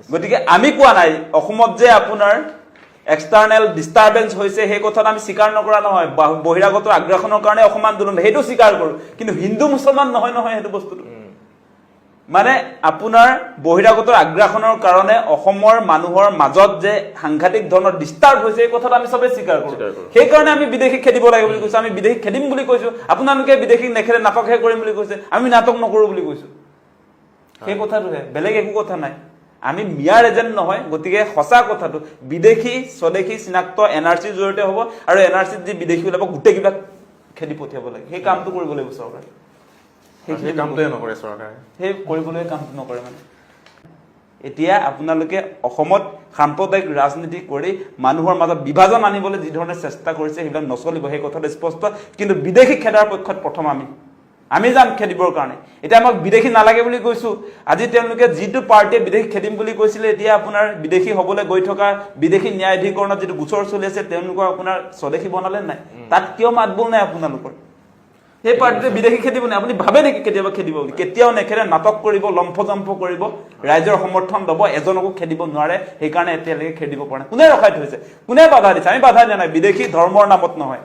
গতিকে আমি কোৱা নাই অসমত যে আপোনাৰ এক্সটাৰ্নেল ডিষ্টাৰবেন্স হৈছে সেই কথাটো আমি স্বীকাৰ নকৰা নহয় বহিৰাগত আগ্ৰাসনৰ কাৰণে অসম আন্দোলন সেইটো স্বীকাৰ কৰো কিন্তু হিন্দু মুছলমান নহয় নহয় সেইটো বস্তুটো মানে আপোনাৰ বহিৰাগত আগ্ৰাসনৰ কাৰণে অসমৰ মানুহৰ মাজত যে সাংঘাতিক ধৰণৰ ডিষ্টাৰ্ব হৈছে এই কথাটো আমি সবে স্বীকাৰ কৰো সেই কাৰণে আমি বিদেশী খেদিব লাগে বুলি কৈছো আমি বিদেশী খেদিম বুলি কৈছো আপোনালোকে বিদেশী নেখেলে নাটকহে কৰিম বুলি কৈছে আমি নাটক নকৰো বুলি কৈছো সেই কথাটোহে বেলেগ একো কথা নাই আমি মিয়াৰ এজেন্ট নহয় গতিকে সঁচা কথাটো বিদেশী স্বদেশী চিনাক্ত এনআৰচিৰ জৰিয়তে হ'ব আৰু এনআৰচিত যি বিদেশী ওলাব গোটেই কিবা খেদি পঠিয়াব লাগে সেই কামটো কৰিব লাগিব চৰকাৰে সেই কামটোৱে নকৰে চৰকাৰে সেই কৰিবলৈ কামটো নকৰে মানে এতিয়া আপোনালোকে অসমত সাম্প্ৰদায়িক ৰাজনীতি কৰি মানুহৰ মাজত বিভাজন আনিবলৈ যি ধৰণে চেষ্টা কৰিছে সেইবিলাক নচলিব সেই কথাটো স্পষ্ট কিন্তু বিদেশী খেদাৰ পক্ষত প্ৰথম আমি যাম খেদিবৰ কাৰণে এতিয়া আমাক বিদেশী নালাগে বুলি কৈছো আজি তেওঁলোকে যিটো পাৰ্টিয়ে বিদেশী খেদিম বুলি কৈছিলে এতিয়া আপোনাৰ বিদেশী হ'বলৈ গৈ থকা বিদেশী ন্যায়াধিকৰণত যিটো গোচৰ চলি আছে তেওঁলোকৰ আপোনাৰ স্বদেশী বনালে নাই তাত কিয় মাতবোল নাই আপোনালোকৰ সেই পাৰ্টিতে বিদেশী খেদিব নাই আপুনি ভাবে নেকি কেতিয়াবা খেদিব বুলি কেতিয়াও নেখেদে নাটক কৰিব লম্ফজম্ফ কৰিব ৰাইজৰ সমৰ্থন ল'ব এজনকো খেদিব নোৱাৰে সেইকাৰণে এতিয়ালৈকে খেদিব পৰা নাই কোনে ৰখাই থৈছে কোনে বাধা দিছে আমি বাধা দিয়া নাই বিদেশী ধৰ্মৰ নামত নহয়